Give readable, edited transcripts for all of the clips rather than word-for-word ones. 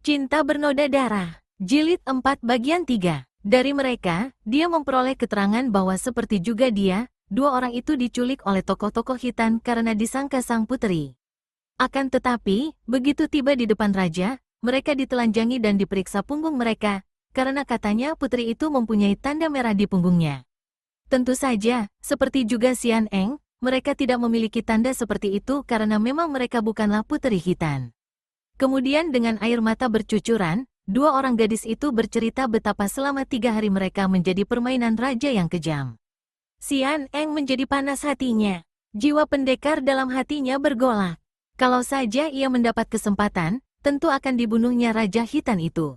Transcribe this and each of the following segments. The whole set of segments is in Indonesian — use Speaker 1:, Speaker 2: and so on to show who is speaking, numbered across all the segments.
Speaker 1: Cinta Bernoda Darah. Jilid 4 bagian 3. Dari mereka, dia memperoleh keterangan bahwa seperti juga dia, dua orang itu diculik oleh tokoh-tokoh hitam karena disangka sang putri. Akan tetapi, begitu tiba di depan raja, mereka ditelanjangi dan diperiksa punggung mereka, karena katanya putri itu mempunyai tanda merah di punggungnya. Tentu saja, seperti juga Xian Eng, mereka tidak memiliki tanda seperti itu karena memang mereka bukanlah putri hitam. Kemudian dengan air mata bercucuran, dua orang gadis itu bercerita betapa selama 3 hari mereka menjadi permainan raja yang kejam. Xian Eng menjadi panas hatinya. Jiwa pendekar dalam hatinya bergolak. Kalau saja ia mendapat kesempatan, tentu akan dibunuhnya raja hitam itu.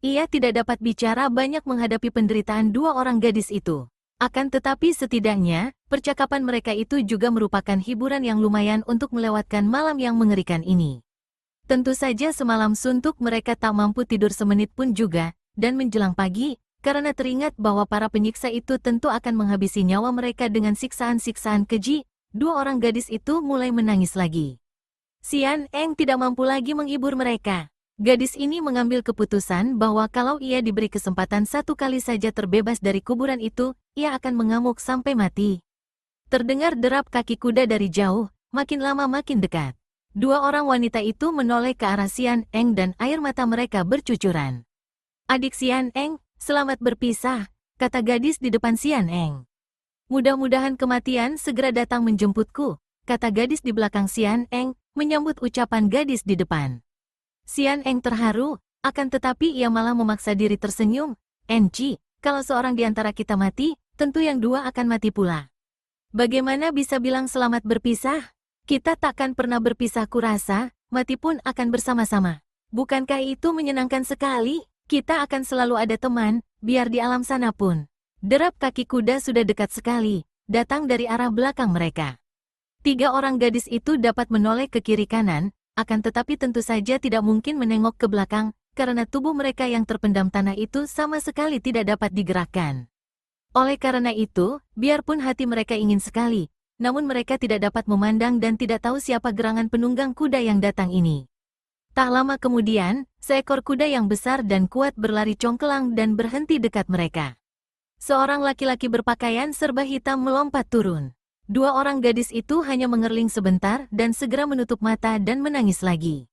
Speaker 1: Ia tidak dapat bicara banyak menghadapi penderitaan dua orang gadis itu. Akan tetapi setidaknya, percakapan mereka itu juga merupakan hiburan yang lumayan untuk melewatkan malam yang mengerikan ini. Tentu saja semalam suntuk mereka tak mampu tidur semenit pun juga, dan menjelang pagi, karena teringat bahwa para penyiksa itu tentu akan menghabisi nyawa mereka dengan siksaan-siksaan keji, dua orang gadis itu mulai menangis lagi. Xian Eng tidak mampu lagi menghibur mereka. Gadis ini mengambil keputusan bahwa kalau ia diberi kesempatan satu kali saja terbebas dari kuburan itu, ia akan mengamuk sampai mati. Terdengar derap kaki kuda dari jauh, makin lama makin dekat. Dua orang wanita itu menoleh ke arah Xian Eng dan air mata mereka bercucuran. "Adik Xian Eng, selamat berpisah," kata gadis di depan Xian Eng. "Mudah-mudahan kematian segera datang menjemputku," kata gadis di belakang Xian Eng, menyambut ucapan gadis di depan. Xian Eng terharu, akan tetapi ia malah memaksa diri tersenyum. "Enci, kalau seorang di antara kita mati, tentu yang dua akan mati pula. Bagaimana bisa bilang selamat berpisah? Kita takkan pernah berpisah kurasa, mati pun akan bersama-sama. Bukankah itu menyenangkan sekali? Kita akan selalu ada teman, biar di alam sana pun." Derap kaki kuda sudah dekat sekali, datang dari arah belakang mereka. 3 orang gadis itu dapat menoleh ke kiri kanan, akan tetapi tentu saja tidak mungkin menengok ke belakang, karena tubuh mereka yang terpendam tanah itu sama sekali tidak dapat digerakkan. Oleh karena itu, biarpun hati mereka ingin sekali, namun mereka tidak dapat memandang dan tidak tahu siapa gerangan penunggang kuda yang datang ini. Tak lama kemudian, seekor kuda yang besar dan kuat berlari congkelang dan berhenti dekat mereka. Seorang laki-laki berpakaian serba hitam melompat turun. Dua orang gadis itu hanya mengerling sebentar dan segera menutup mata dan menangis lagi.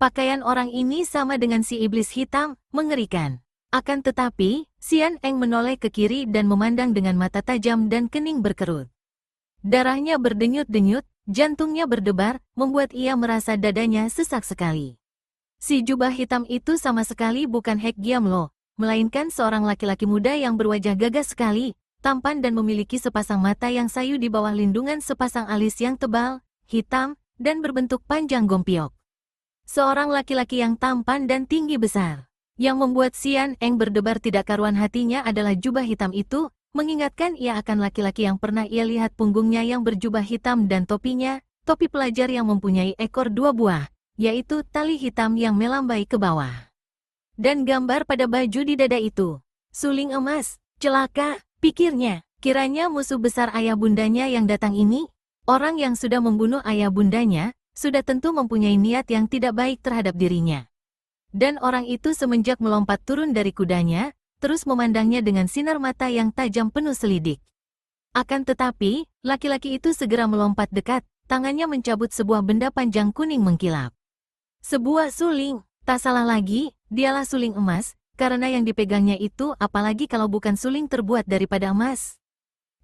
Speaker 1: Pakaian orang ini sama dengan si iblis hitam, mengerikan. Akan tetapi, Xian Eng menoleh ke kiri dan memandang dengan mata tajam dan kening berkerut. Darahnya berdenyut-denyut, jantungnya berdebar, membuat ia merasa dadanya sesak sekali. Si jubah hitam itu sama sekali bukan Hek Giam Lo, melainkan seorang laki-laki muda yang berwajah gagah sekali, tampan dan memiliki sepasang mata yang sayu di bawah lindungan sepasang alis yang tebal, hitam, dan berbentuk panjang gompiok. Seorang laki-laki yang tampan dan tinggi besar. Yang membuat Xian Eng berdebar tidak karuan hatinya adalah jubah hitam itu, mengingatkan ia akan laki-laki yang pernah ia lihat punggungnya yang berjubah hitam dan topinya, topi pelajar yang mempunyai ekor 2 buah, yaitu tali hitam yang melambai ke bawah. Dan gambar pada baju di dada itu. Suling emas, celaka, pikirnya, kiranya musuh besar ayah bundanya yang datang ini, orang yang sudah membunuh ayah bundanya, sudah tentu mempunyai niat yang tidak baik terhadap dirinya. Dan orang itu semenjak melompat turun dari kudanya, terus memandangnya dengan sinar mata yang tajam penuh selidik. Akan tetapi, laki-laki itu segera melompat dekat, tangannya mencabut sebuah benda panjang kuning mengkilap. Sebuah suling, tak salah lagi, dialah suling emas, karena yang dipegangnya itu apalagi kalau bukan suling terbuat daripada emas.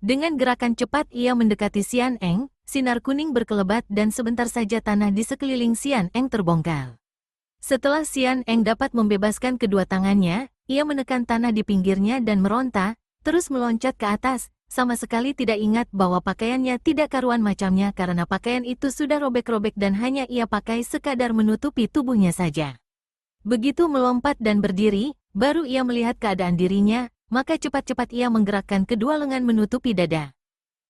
Speaker 1: Dengan gerakan cepat ia mendekati Xian Eng, sinar kuning berkelebat dan sebentar saja tanah di sekeliling Xian Eng terbongkar. Setelah Xian Eng dapat membebaskan kedua tangannya, ia menekan tanah di pinggirnya dan meronta, terus meloncat ke atas, sama sekali tidak ingat bahwa pakaiannya tidak karuan macamnya karena pakaian itu sudah robek-robek dan hanya ia pakai sekadar menutupi tubuhnya saja. Begitu melompat dan berdiri, baru ia melihat keadaan dirinya, maka cepat-cepat ia menggerakkan kedua lengan menutupi dada.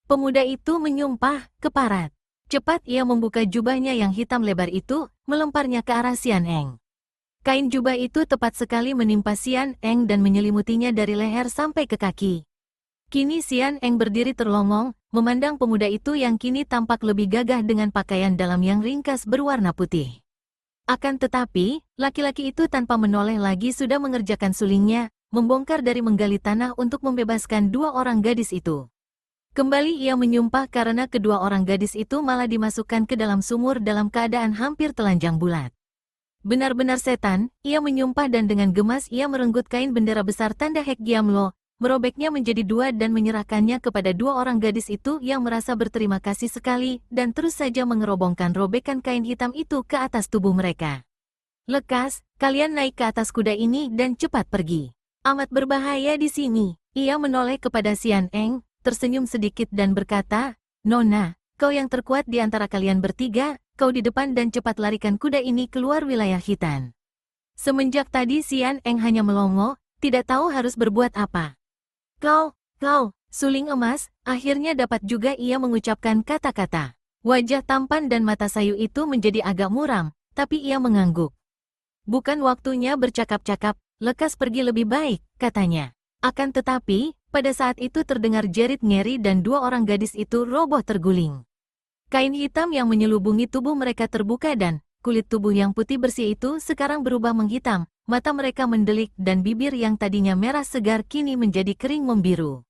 Speaker 1: Pemuda itu menyumpah, keparat. Cepat ia membuka jubahnya yang hitam lebar itu, melemparnya ke arah Xian Eng. Kain jubah itu tepat sekali menimpa Xian Eng dan menyelimutinya dari leher sampai ke kaki. Kini Xian Eng berdiri terlongong, memandang pemuda itu yang kini tampak lebih gagah dengan pakaian dalam yang ringkas berwarna putih. Akan tetapi, laki-laki itu tanpa menoleh lagi sudah mengerjakan sulingnya, membongkar dari menggali tanah untuk membebaskan dua orang gadis itu. Kembali ia menyumpah karena kedua orang gadis itu malah dimasukkan ke dalam sumur dalam keadaan hampir telanjang bulat. Benar-benar setan, ia menyumpah dan dengan gemas ia merenggut kain bendera besar tanda Hek Giamlo, merobeknya menjadi dua dan menyerahkannya kepada dua orang gadis itu yang merasa berterima kasih sekali dan terus saja mengerobongkan robekan kain hitam itu ke atas tubuh mereka. Lekas, kalian naik ke atas kuda ini dan cepat pergi. Amat berbahaya di sini. Ia menoleh kepada Xian Eng, tersenyum sedikit dan berkata, Nona, kau yang terkuat di antara kalian bertiga, kau di depan dan cepat larikan kuda ini keluar wilayah Khitan. Semenjak tadi Xian Eng hanya melongo, tidak tahu harus berbuat apa. Kau, suling emas, akhirnya dapat juga ia mengucapkan kata-kata. Wajah tampan dan mata sayu itu menjadi agak muram, tapi ia mengangguk. Bukan waktunya bercakap-cakap, lekas pergi lebih baik, katanya. Akan tetapi, pada saat itu terdengar jerit ngeri dan dua orang gadis itu roboh terguling. Kain hitam yang menyelubungi tubuh mereka terbuka dan kulit tubuh yang putih bersih itu sekarang berubah menghitam, mata mereka mendelik dan bibir yang tadinya merah segar kini menjadi kering membiru.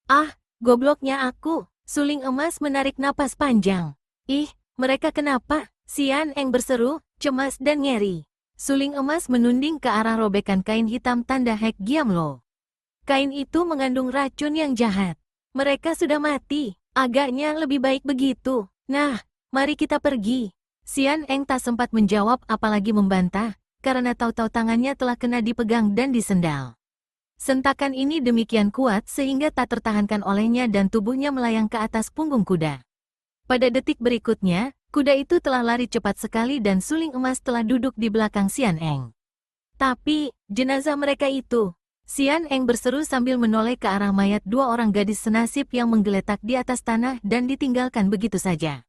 Speaker 1: Ah, gobloknya aku, suling emas menarik napas panjang. Ih, mereka kenapa? Xian Eng berseru, cemas dan ngeri. Suling emas menunding ke arah robekan kain hitam tanda Hek Giamlo. Kain itu mengandung racun yang jahat. Mereka sudah mati, agaknya lebih baik begitu. Nah, mari kita pergi. Xian Eng tak sempat menjawab apalagi membantah, karena tahu-tahu tangannya telah kena dipegang dan disendal. Sentakan ini demikian kuat sehingga tak tertahankan olehnya dan tubuhnya melayang ke atas punggung kuda. Pada detik berikutnya, kuda itu telah lari cepat sekali dan suling emas telah duduk di belakang Xian Eng. Tapi, jenazah mereka itu. Xian Eng berseru sambil menoleh ke arah mayat dua orang gadis senasib yang menggeletak di atas tanah dan ditinggalkan begitu saja.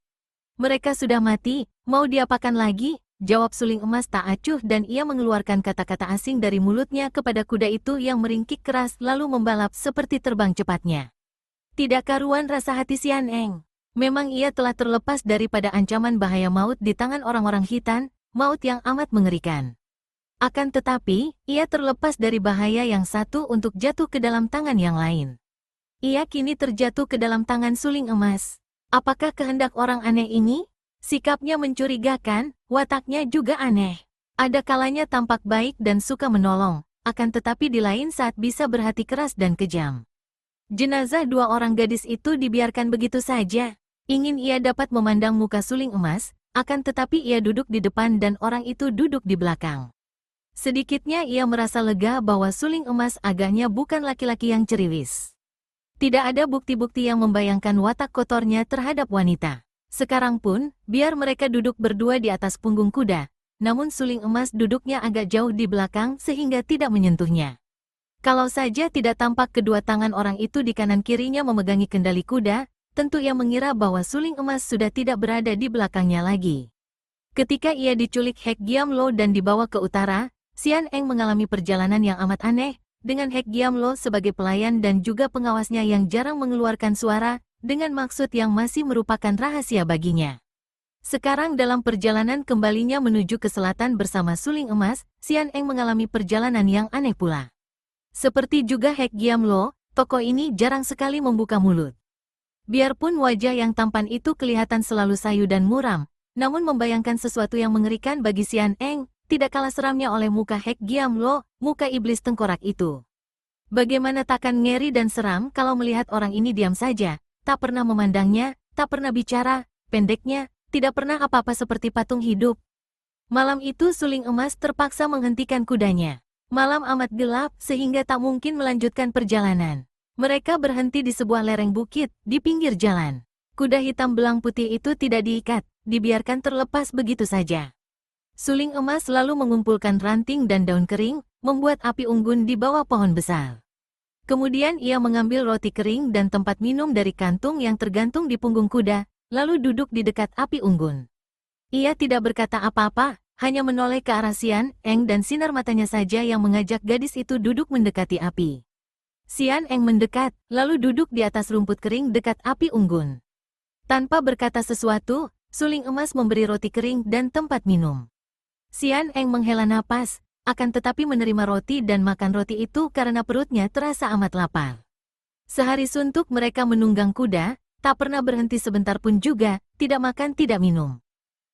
Speaker 1: Mereka sudah mati, mau diapakan lagi? Jawab suling emas tak acuh dan ia mengeluarkan kata-kata asing dari mulutnya kepada kuda itu yang meringkik keras lalu membalap seperti terbang cepatnya. Tidak karuan rasa hati Xian Eng. Memang ia telah terlepas daripada ancaman bahaya maut di tangan orang-orang Khitan, maut yang amat mengerikan. Akan tetapi, ia terlepas dari bahaya yang satu untuk jatuh ke dalam tangan yang lain. Ia kini terjatuh ke dalam tangan suling emas. Apakah kehendak orang aneh ini? Sikapnya mencurigakan, wataknya juga aneh. Ada kalanya tampak baik dan suka menolong, akan tetapi di lain saat bisa berhati keras dan kejam. Jenazah dua orang gadis itu dibiarkan begitu saja. Ingin ia dapat memandang muka suling emas, akan tetapi ia duduk di depan dan orang itu duduk di belakang. Sedikitnya ia merasa lega bahwa suling emas agaknya bukan laki-laki yang ceriwis. Tidak ada bukti-bukti yang membayangkan watak kotornya terhadap wanita. Sekarang pun, biar mereka duduk berdua di atas punggung kuda, namun suling emas duduknya agak jauh di belakang sehingga tidak menyentuhnya. Kalau saja tidak tampak kedua tangan orang itu di kanan kirinya memegangi kendali kuda, tentu ia mengira bahwa suling emas sudah tidak berada di belakangnya lagi. Ketika ia diculik Hek Giamlo dan dibawa ke utara, Xian Eng mengalami perjalanan yang amat aneh, dengan Hek Giamlo sebagai pelayan dan juga pengawasnya yang jarang mengeluarkan suara, dengan maksud yang masih merupakan rahasia baginya. Sekarang dalam perjalanan kembalinya menuju ke selatan bersama suling emas, Xian Eng mengalami perjalanan yang aneh pula. Seperti juga Hek Giamlo, tokoh ini jarang sekali membuka mulut. Biarpun wajah yang tampan itu kelihatan selalu sayu dan muram, namun membayangkan sesuatu yang mengerikan bagi Xian Eng, tidak kalah seramnya oleh muka Hek Giamlo, muka iblis tengkorak itu. Bagaimana takkan ngeri dan seram kalau melihat orang ini diam saja, tak pernah memandangnya, tak pernah bicara, pendeknya, tidak pernah apa-apa seperti patung hidup. Malam itu suling emas terpaksa menghentikan kudanya. Malam amat gelap sehingga tak mungkin melanjutkan perjalanan. Mereka berhenti di sebuah lereng bukit, di pinggir jalan. Kuda hitam belang putih itu tidak diikat, dibiarkan terlepas begitu saja. Suling emas lalu mengumpulkan ranting dan daun kering, membuat api unggun di bawah pohon besar. Kemudian ia mengambil roti kering dan tempat minum dari kantung yang tergantung di punggung kuda, lalu duduk di dekat api unggun. Ia tidak berkata apa-apa, hanya menoleh ke arah Xian Eng dan sinar matanya saja yang mengajak gadis itu duduk mendekati api. Xian Eng mendekat, lalu duduk di atas rumput kering dekat api unggun. Tanpa berkata sesuatu, suling emas memberi roti kering dan tempat minum. Xian Eng menghela napas, akan tetapi menerima roti dan makan roti itu karena perutnya terasa amat lapar. Sehari suntuk mereka menunggang kuda, tak pernah berhenti sebentar pun juga, tidak makan tidak minum.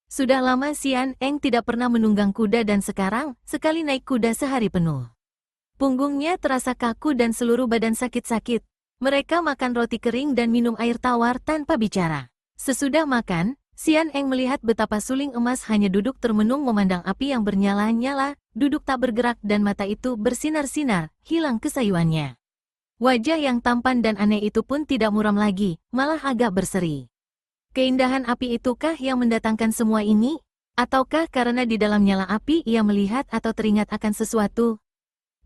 Speaker 1: Sudah lama Xian Eng tidak pernah menunggang kuda dan sekarang, sekali naik kuda sehari penuh. Punggungnya terasa kaku dan seluruh badan sakit-sakit. Mereka makan roti kering dan minum air tawar tanpa bicara. Sesudah makan, Xian Eng melihat betapa suling emas hanya duduk termenung memandang api yang bernyala-nyala, duduk tak bergerak dan mata itu bersinar-sinar, hilang kesayuannya. Wajah yang tampan dan aneh itu pun tidak muram lagi, malah agak berseri. Keindahan api itukah yang mendatangkan semua ini? Ataukah karena di dalam nyala api ia melihat atau teringat akan sesuatu?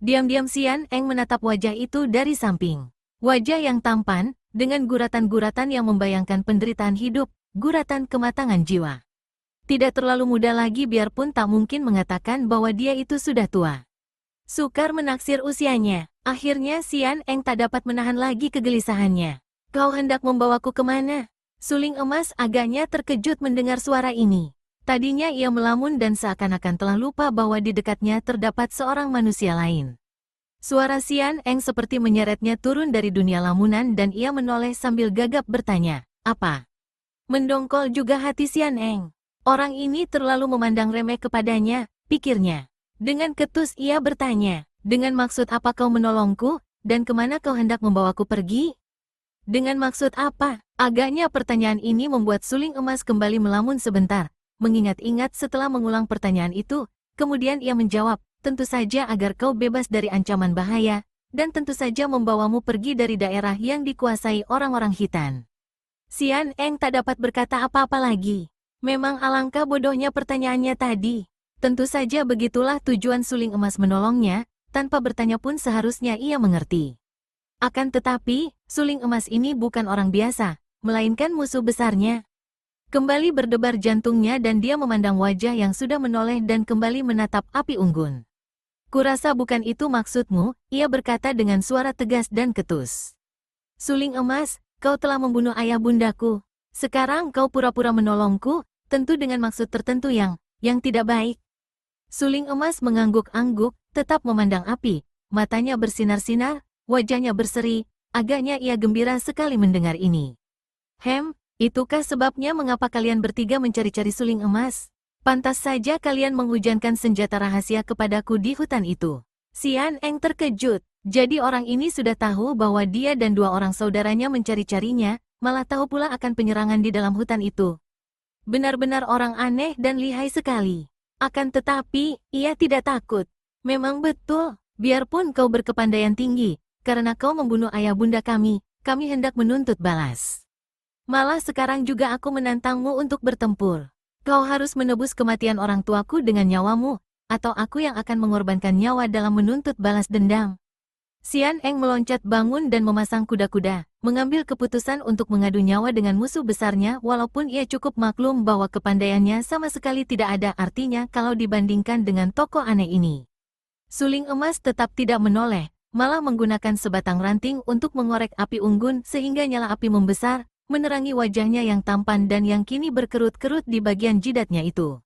Speaker 1: Diam-diam Xian Eng menatap wajah itu dari samping. Wajah yang tampan, dengan guratan-guratan yang membayangkan penderitaan hidup, guratan kematangan jiwa. Tidak terlalu muda lagi biarpun tak mungkin mengatakan bahwa dia itu sudah tua. Sukar menaksir usianya. Akhirnya Xian Eng tak dapat menahan lagi kegelisahannya. Kau hendak membawaku kemana? Suling emas agaknya terkejut mendengar suara ini. Tadinya ia melamun dan seakan-akan telah lupa bahwa di dekatnya terdapat seorang manusia lain. Suara Xian Eng seperti menyeretnya turun dari dunia lamunan dan ia menoleh sambil gagap bertanya, apa? Mendongkol juga hati Xian Eng. Orang ini terlalu memandang remeh kepadanya, pikirnya. Dengan ketus ia bertanya, dengan maksud apa kau menolongku, dan kemana kau hendak membawaku pergi? Dengan maksud apa? Agaknya pertanyaan ini membuat suling emas kembali melamun sebentar, mengingat-ingat setelah mengulang pertanyaan itu, kemudian ia menjawab, tentu saja agar kau bebas dari ancaman bahaya, dan tentu saja membawamu pergi dari daerah yang dikuasai orang-orang hitam. Xian Eng tak dapat berkata apa-apa lagi. Memang alangkah bodohnya pertanyaannya tadi. Tentu saja begitulah tujuan suling emas menolongnya, tanpa bertanya pun seharusnya ia mengerti. Akan tetapi, suling emas ini bukan orang biasa, melainkan musuh besarnya. Kembali berdebar jantungnya dan dia memandang wajah yang sudah menoleh dan kembali menatap api unggun. Kurasa bukan itu maksudmu, ia berkata dengan suara tegas dan ketus. Suling emas, kau telah membunuh ayah bundaku. Sekarang kau pura-pura menolongku, tentu dengan maksud tertentu yang tidak baik. Suling emas mengangguk-angguk, tetap memandang api, matanya bersinar-sinar, wajahnya berseri, agaknya ia gembira sekali mendengar ini. Itukah sebabnya mengapa kalian bertiga mencari-cari suling emas? Pantas saja kalian menghujankan senjata rahasia kepadaku di hutan itu. Xian Eng terkejut. Jadi orang ini sudah tahu bahwa dia dan dua orang saudaranya mencari-carinya, malah tahu pula akan penyerangan di dalam hutan itu. Benar-benar orang aneh dan lihai sekali. Akan tetapi, ia tidak takut. Memang betul, biarpun kau berkepandaian tinggi, karena kau membunuh ayah bunda kami hendak menuntut balas. Malah sekarang juga aku menantangmu untuk bertempur. Kau harus menebus kematian orang tuaku dengan nyawamu, atau aku yang akan mengorbankan nyawa dalam menuntut balas dendam. Xian Eng meloncat bangun dan memasang kuda-kuda, mengambil keputusan untuk mengadu nyawa dengan musuh besarnya walaupun ia cukup maklum bahwa kepandaiannya sama sekali tidak ada artinya kalau dibandingkan dengan tokoh aneh ini. Suling emas tetap tidak menoleh, malah menggunakan sebatang ranting untuk mengorek api unggun sehingga nyala api membesar, menerangi wajahnya yang tampan dan yang kini berkerut-kerut di bagian jidatnya itu.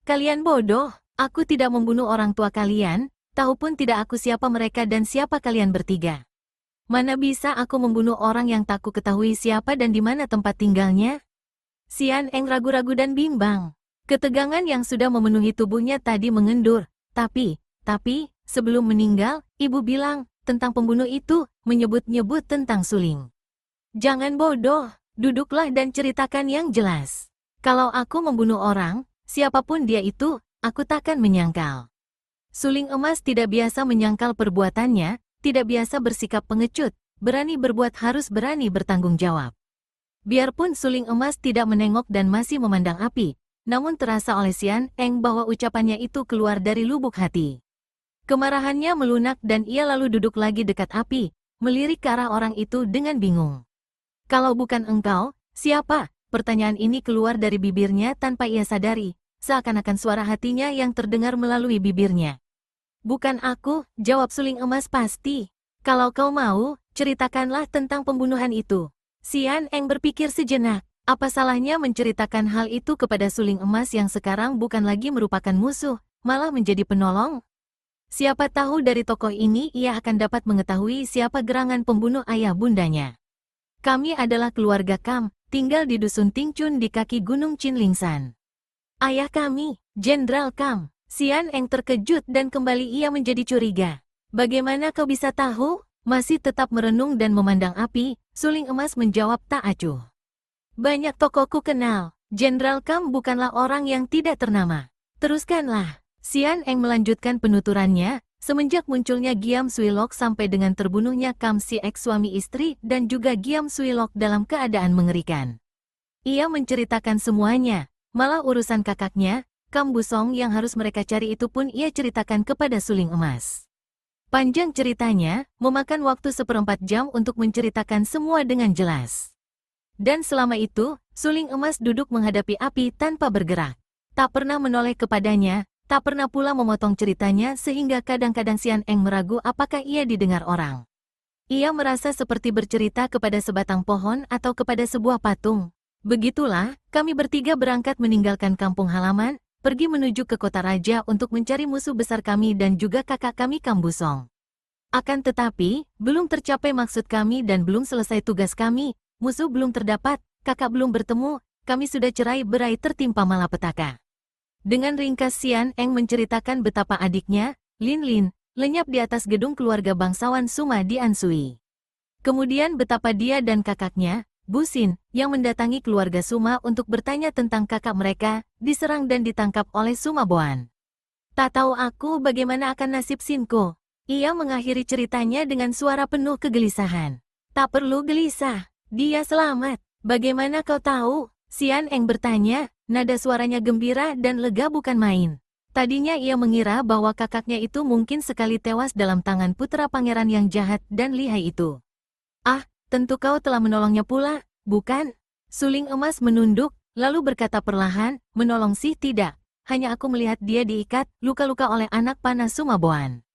Speaker 1: Kalian bodoh, aku tidak membunuh orang tua kalian. Tahu pun tidak aku siapa mereka dan siapa kalian bertiga. Mana bisa aku membunuh orang yang tak ku ketahui siapa dan di mana tempat tinggalnya? Xian Eng ragu-ragu dan bimbang. Ketegangan yang sudah memenuhi tubuhnya tadi mengendur. Tapi, sebelum meninggal, ibu bilang, tentang pembunuh itu, menyebut-nyebut tentang suling. Jangan bodoh, duduklah dan ceritakan yang jelas. Kalau aku membunuh orang, siapapun dia itu, aku takkan menyangkal. Suling emas tidak biasa menyangkal perbuatannya, tidak biasa bersikap pengecut, berani berbuat harus berani bertanggung jawab. Biarpun suling emas tidak menengok dan masih memandang api, namun terasa oleh Xian Eng bahwa ucapannya itu keluar dari lubuk hati. Kemarahannya melunak dan ia lalu duduk lagi dekat api, melirik ke arah orang itu dengan bingung. Kalau bukan engkau, siapa? Pertanyaan ini keluar dari bibirnya tanpa ia sadari, seakan-akan suara hatinya yang terdengar melalui bibirnya. Bukan aku, jawab suling emas pasti. Kalau kau mau, ceritakanlah tentang pembunuhan itu. Xian Eng berpikir sejenak. Apa salahnya menceritakan hal itu kepada suling emas yang sekarang bukan lagi merupakan musuh, malah menjadi penolong? Siapa tahu dari tokoh ini ia akan dapat mengetahui siapa gerangan pembunuh ayah bundanya. Kami adalah keluarga Kam, tinggal di dusun Tingchun di kaki Gunung Chinlingsan. Ayah kami, Jenderal Kam. Xian Eng terkejut dan kembali ia menjadi curiga. Bagaimana kau bisa tahu? Masih tetap merenung dan memandang api, suling emas menjawab tak acuh. Banyak tokohku kenal. Jenderal Kam bukanlah orang yang tidak ternama. Teruskanlah. Xian Eng melanjutkan penuturannya, semenjak munculnya Giam Suilok sampai dengan terbunuhnya Kam si eks suami istri dan juga Giam Suilok dalam keadaan mengerikan. Ia menceritakan semuanya, malah urusan kakaknya, Kam Busong yang harus mereka cari itu pun ia ceritakan kepada suling emas. Panjang ceritanya, memakan waktu 1/4 jam untuk menceritakan semua dengan jelas. Dan selama itu, suling emas duduk menghadapi api tanpa bergerak. Tak pernah menoleh kepadanya, tak pernah pula memotong ceritanya sehingga kadang-kadang Xian Eng meragu apakah ia didengar orang. Ia merasa seperti bercerita kepada sebatang pohon atau kepada sebuah patung. Begitulah, kami bertiga berangkat meninggalkan kampung halaman, pergi menuju ke kota raja untuk mencari musuh besar kami dan juga kakak kami Kam Busong. Akan tetapi, belum tercapai maksud kami dan belum selesai tugas kami, musuh belum terdapat, kakak belum bertemu, kami sudah cerai-berai tertimpa malapetaka. Dengan ringkas Xian Eng menceritakan betapa adiknya, Lin Lin, lenyap di atas gedung keluarga bangsawan Suma di Ansui. Kemudian betapa dia dan kakaknya, Bu Xin, yang mendatangi keluarga Suma untuk bertanya tentang kakak mereka, diserang dan ditangkap oleh Suma Boan. Tak tahu aku bagaimana akan nasib Sinko. Ia mengakhiri ceritanya dengan suara penuh kegelisahan. Tak perlu gelisah, dia selamat. Bagaimana kau tahu? Xian Eng bertanya, nada suaranya gembira dan lega bukan main. Tadinya ia mengira bahwa kakaknya itu mungkin sekali tewas dalam tangan putra pangeran yang jahat dan lihai itu. Ah, tentu kau telah menolongnya pula, bukan? Suling emas menunduk, lalu berkata perlahan, menolong sih tidak. Hanya aku melihat dia diikat, luka-luka oleh anak panah Suma Boan.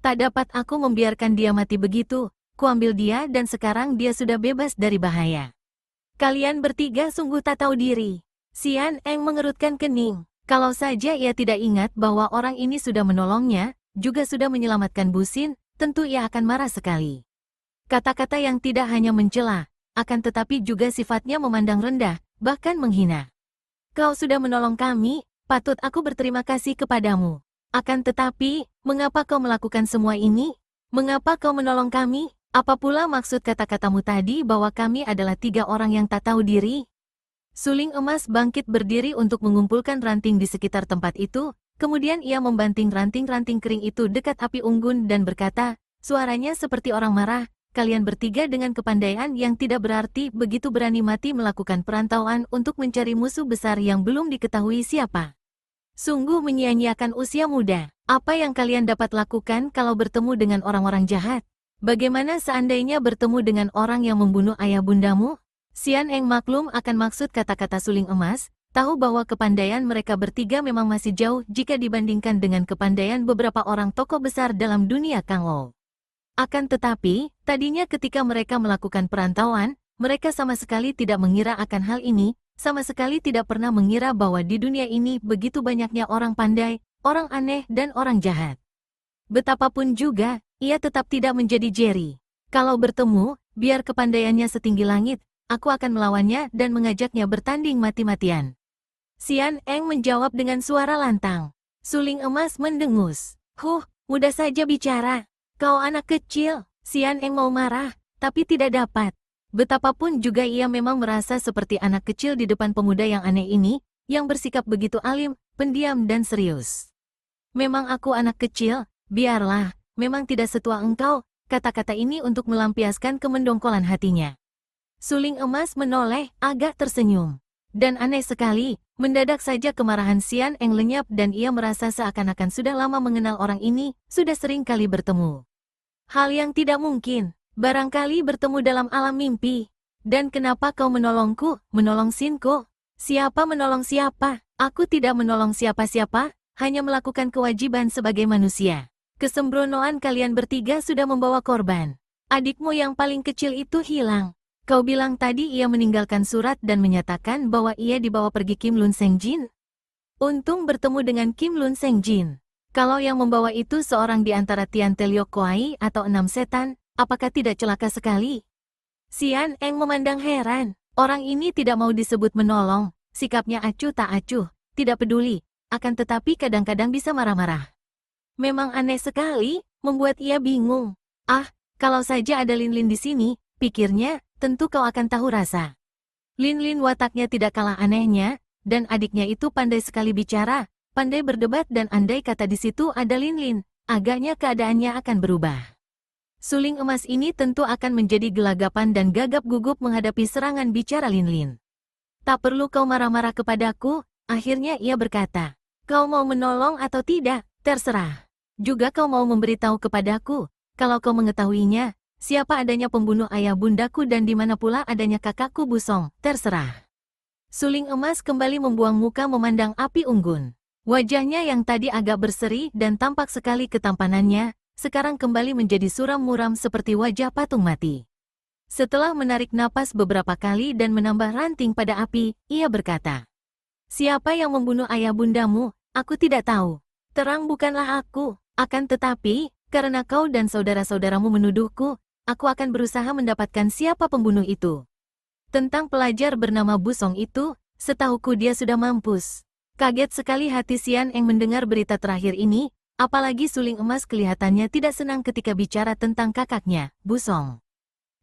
Speaker 1: Tak dapat aku membiarkan dia mati begitu, kuambil dia dan sekarang dia sudah bebas dari bahaya. Kalian bertiga sungguh tak tahu diri. Xian Eng mengerutkan kening. Kalau saja ia tidak ingat bahwa orang ini sudah menolongnya, juga sudah menyelamatkan Bu Xin, tentu ia akan marah sekali. Kata-kata yang tidak hanya mencela, akan tetapi juga sifatnya memandang rendah, bahkan menghina. Kau sudah menolong kami, patut aku berterima kasih kepadamu. Akan tetapi, mengapa kau melakukan semua ini? Mengapa kau menolong kami? Apa pula maksud kata-katamu tadi bahwa kami adalah 3 orang yang tak tahu diri? Suling emas bangkit berdiri untuk mengumpulkan ranting di sekitar tempat itu, kemudian ia membanting ranting-ranting kering itu dekat api unggun dan berkata, suaranya seperti orang marah, kalian bertiga dengan kepandaian yang tidak berarti begitu berani mati melakukan perantauan untuk mencari musuh besar yang belum diketahui siapa. Sungguh menyia-nyiakan usia muda. Apa yang kalian dapat lakukan kalau bertemu dengan orang-orang jahat? Bagaimana seandainya bertemu dengan orang yang membunuh ayah bundamu? Xian Eng maklum akan maksud kata-kata suling emas, tahu bahwa kepandaian mereka bertiga memang masih jauh jika dibandingkan dengan kepandaian beberapa orang tokoh besar dalam dunia Kangou. Akan tetapi, tadinya ketika mereka melakukan perantauan, mereka sama sekali tidak mengira akan hal ini, sama sekali tidak pernah mengira bahwa di dunia ini begitu banyaknya orang pandai, orang aneh dan orang jahat. Betapapun juga, ia tetap tidak menjadi jeri. Kalau bertemu, biar kepandaiannya setinggi langit, aku akan melawannya dan mengajaknya bertanding mati-matian. Xian Eng menjawab dengan suara lantang. Suling emas mendengus. Mudah saja bicara. Kau anak kecil. Xian Eng mau marah, tapi tidak dapat. Betapapun juga ia memang merasa seperti anak kecil di depan pemuda yang aneh ini, yang bersikap begitu alim, pendiam dan serius. Memang aku anak kecil, biarlah, memang tidak setua engkau, kata-kata ini untuk melampiaskan kemendongkolan hatinya. Suling emas menoleh, agak tersenyum. Dan aneh sekali, mendadak saja kemarahan Xian Eng lenyap dan ia merasa seakan-akan sudah lama mengenal orang ini, sudah sering kali bertemu. Hal yang tidak mungkin, barangkali bertemu dalam alam mimpi. Dan kenapa kau menolongku, menolong Sinko? Siapa menolong siapa? Aku tidak menolong siapa-siapa, hanya melakukan kewajiban sebagai manusia. Kesembronoan kalian bertiga sudah membawa korban. Adikmu yang paling kecil itu hilang. Kau bilang tadi ia meninggalkan surat dan menyatakan bahwa ia dibawa pergi Kim Lun Seng Jin? Untung bertemu dengan Kim Lun Seng Jin. Kalau yang membawa itu seorang di antara Tian Teliok Kuai atau 6 setan, apakah tidak celaka sekali? Xian Eng memandang heran. Orang ini tidak mau disebut menolong, sikapnya acuh tak acuh, tidak peduli, akan tetapi kadang-kadang bisa marah-marah. Memang aneh sekali, membuat ia bingung. Ah, kalau saja ada Lin Lin di sini, pikirnya, tentu kau akan tahu rasa. Lin Lin wataknya tidak kalah anehnya, dan adiknya itu pandai sekali bicara, pandai berdebat dan andai kata di situ ada Lin Lin, agaknya keadaannya akan berubah. Suling emas ini tentu akan menjadi gelagapan dan gagap-gugup menghadapi serangan bicara Lin Lin. Tak perlu kau marah-marah kepadaku, akhirnya ia berkata. Kau mau menolong atau tidak, terserah. Juga kau mau memberitahu kepadaku, kalau kau mengetahuinya, siapa adanya pembunuh ayah bundaku dan di mana pula adanya kakakku Busong, terserah. Suling emas kembali membuang muka memandang api unggun. Wajahnya yang tadi agak berseri dan tampak sekali ketampanannya, sekarang kembali menjadi suram muram seperti wajah patung mati. Setelah menarik napas beberapa kali dan menambah ranting pada api, ia berkata, siapa yang membunuh ayah bundamu, aku tidak tahu. Terang bukanlah aku, akan tetapi, karena kau dan saudara-saudaramu menuduhku, aku akan berusaha mendapatkan siapa pembunuh itu. Tentang pelajar bernama Busong itu, setahuku dia sudah mampus. Kaget sekali hati Xian Eng mendengar berita terakhir ini, apalagi Suling Emas kelihatannya tidak senang ketika bicara tentang kakaknya, Busong.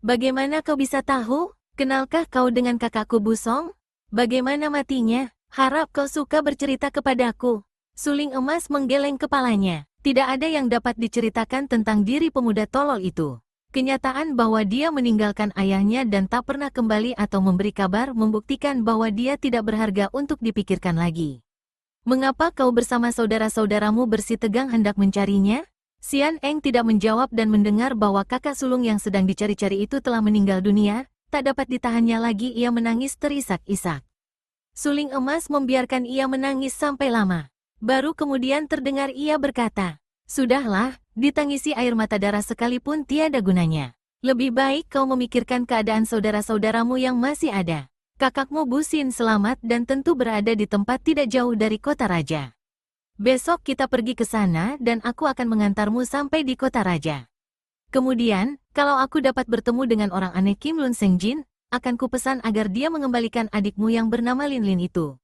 Speaker 1: Bagaimana kau bisa tahu? Kenalkah kau dengan kakakku Busong? Bagaimana matinya? Harap kau suka bercerita kepadaku. Suling Emas menggeleng kepalanya. Tidak ada yang dapat diceritakan tentang diri pemuda tolol itu. Kenyataan bahwa dia meninggalkan ayahnya dan tak pernah kembali atau memberi kabar membuktikan bahwa dia tidak berharga untuk dipikirkan lagi. Mengapa kau bersama saudara-saudaramu bersitegang hendak mencarinya? Xian Eng tidak menjawab dan mendengar bahwa kakak sulung yang sedang dicari-cari itu telah meninggal dunia, tak dapat ditahannya lagi ia menangis terisak-isak. Suling Emas membiarkan ia menangis sampai lama. Baru kemudian terdengar ia berkata, sudahlah, ditangisi air mata darah sekalipun tiada gunanya. Lebih baik kau memikirkan keadaan saudara-saudaramu yang masih ada. Kakakmu Busin selamat dan tentu berada di tempat tidak jauh dari kota raja. Besok kita pergi ke sana dan aku akan mengantarmu sampai di kota raja. Kemudian, kalau aku dapat bertemu dengan orang aneh Kim Lun Seng Jin, akan kupesan agar dia mengembalikan adikmu yang bernama Lin Lin itu.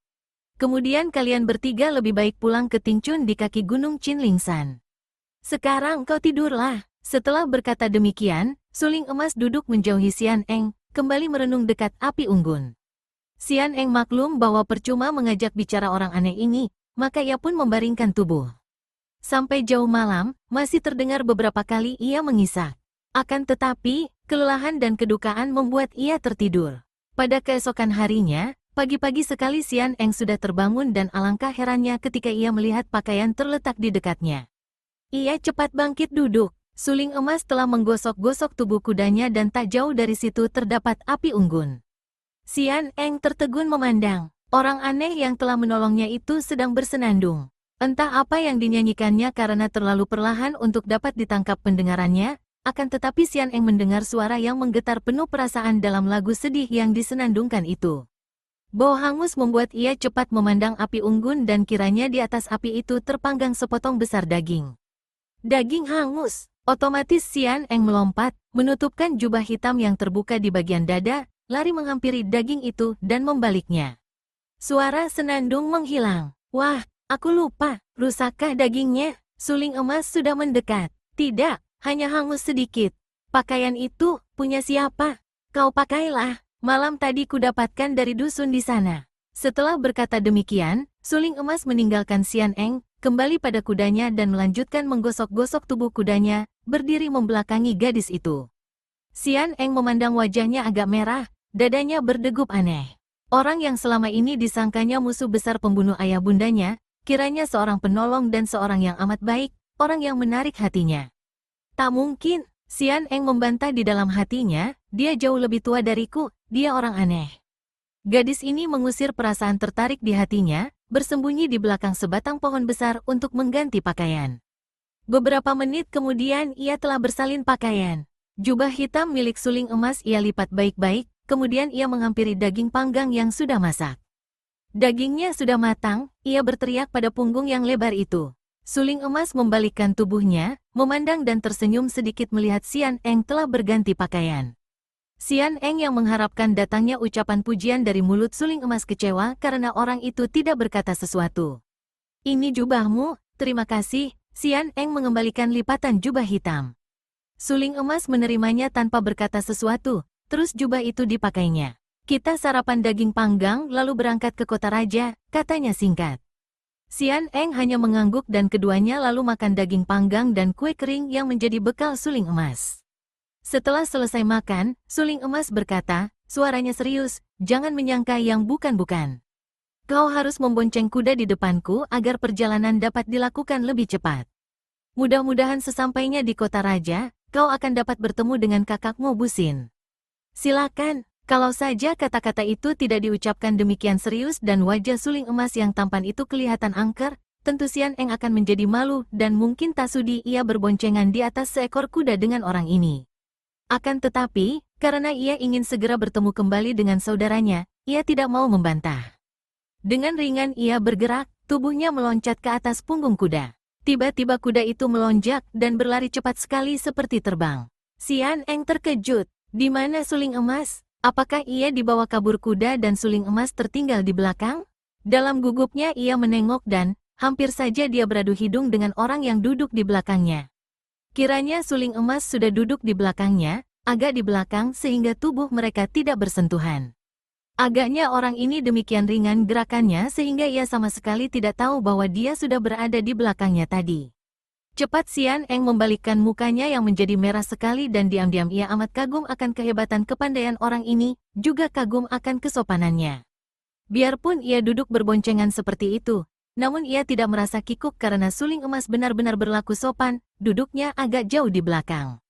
Speaker 1: Kemudian kalian bertiga lebih baik pulang ke Tingchun di kaki gunung Chinlingsan. Sekarang kau tidurlah. Setelah berkata demikian, Suling Emas duduk menjauhi Xian Eng, kembali merenung dekat api unggun. Xian Eng maklum bahwa percuma mengajak bicara orang aneh ini, maka ia pun membaringkan tubuh. Sampai jauh malam, masih terdengar beberapa kali ia mengisak. Akan tetapi, kelelahan dan kedukaan membuat ia tertidur. Pada keesokan harinya, pagi-pagi sekali Xian Eng sudah terbangun dan alangkah herannya ketika ia melihat pakaian terletak di dekatnya. Ia cepat bangkit duduk. Suling Emas telah menggosok-gosok tubuh kudanya dan tak jauh dari situ terdapat api unggun. Xian Eng tertegun memandang. Orang aneh yang telah menolongnya itu sedang bersenandung. Entah apa yang dinyanyikannya karena terlalu perlahan untuk dapat ditangkap pendengarannya, akan tetapi Xian Eng mendengar suara yang menggetar penuh perasaan dalam lagu sedih yang disenandungkan itu. Bau hangus membuat ia cepat memandang api unggun dan kiranya di atas api itu terpanggang sepotong besar daging. Daging hangus, otomatis Xian Eng melompat, menutupkan jubah hitam yang terbuka di bagian dada, lari menghampiri daging itu dan membaliknya. Suara senandung menghilang. Wah, aku lupa, rusakkah dagingnya? Suling Emas sudah mendekat. Tidak, hanya hangus sedikit. Pakaian itu, punya siapa? Kau pakailah. Malam tadi kudapatkan dari dusun di sana. Setelah berkata demikian, Suling Emas meninggalkan Xian Eng, kembali pada kudanya dan melanjutkan menggosok-gosok tubuh kudanya, berdiri membelakangi gadis itu. Xian Eng memandang wajahnya agak merah, dadanya berdegup aneh. Orang yang selama ini disangkanya musuh besar pembunuh ayah bundanya, kiranya seorang penolong dan seorang yang amat baik, orang yang menarik hatinya. Tak mungkin, Xian Eng membantah di dalam hatinya, dia jauh lebih tua dariku, dia orang aneh. Gadis ini mengusir perasaan tertarik di hatinya, bersembunyi di belakang sebatang pohon besar untuk mengganti pakaian. Beberapa menit kemudian ia telah bersalin pakaian. Jubah hitam milik suling emas ia lipat baik-baik, kemudian ia menghampiri daging panggang yang sudah masak. Dagingnya sudah matang, ia berteriak pada punggung yang lebar itu. Suling emas membalikkan tubuhnya, memandang dan tersenyum sedikit melihat Xian Eng telah berganti pakaian. Xian Eng yang mengharapkan datangnya ucapan pujian dari mulut suling emas kecewa karena orang itu tidak berkata sesuatu. Ini jubahmu, terima kasih. Xian Eng mengembalikan lipatan jubah hitam. Suling emas menerimanya tanpa berkata sesuatu, terus jubah itu dipakainya. Kita sarapan daging panggang lalu berangkat ke kota raja, katanya singkat. Xian Eng hanya mengangguk dan keduanya lalu makan daging panggang dan kue kering yang menjadi bekal suling emas. Setelah selesai makan, suling emas berkata, suaranya serius, jangan menyangka yang bukan-bukan. Kau harus membonceng kuda di depanku agar perjalanan dapat dilakukan lebih cepat. Mudah-mudahan sesampainya di kota raja, kau akan dapat bertemu dengan kakakmu Busin. Silakan, kalau saja kata-kata itu tidak diucapkan demikian serius dan wajah suling emas yang tampan itu kelihatan angker, tentu Xian Eng akan menjadi malu dan mungkin tak sudi ia berboncengan di atas seekor kuda dengan orang ini. Akan tetapi, karena ia ingin segera bertemu kembali dengan saudaranya, ia tidak mau membantah. Dengan ringan ia bergerak, tubuhnya meloncat ke atas punggung kuda. Tiba-tiba kuda itu melonjak dan berlari cepat sekali seperti terbang. Xian Eng terkejut. Di mana suling emas? Apakah ia dibawa kabur kuda dan suling emas tertinggal di belakang? Dalam gugupnya ia menengok dan, hampir saja dia beradu hidung dengan orang yang duduk di belakangnya. Kiranya suling emas sudah duduk di belakangnya, agak di belakang sehingga tubuh mereka tidak bersentuhan. Agaknya orang ini demikian ringan gerakannya sehingga ia sama sekali tidak tahu bahwa dia sudah berada di belakangnya tadi. Cepat Xian Eng membalikkan mukanya yang menjadi merah sekali dan diam-diam ia amat kagum akan kehebatan kepandaian orang ini, juga kagum akan kesopanannya. Biarpun ia duduk berboncengan seperti itu, namun ia tidak merasa kikuk karena suling emas benar-benar berlaku sopan, duduknya agak jauh di belakang.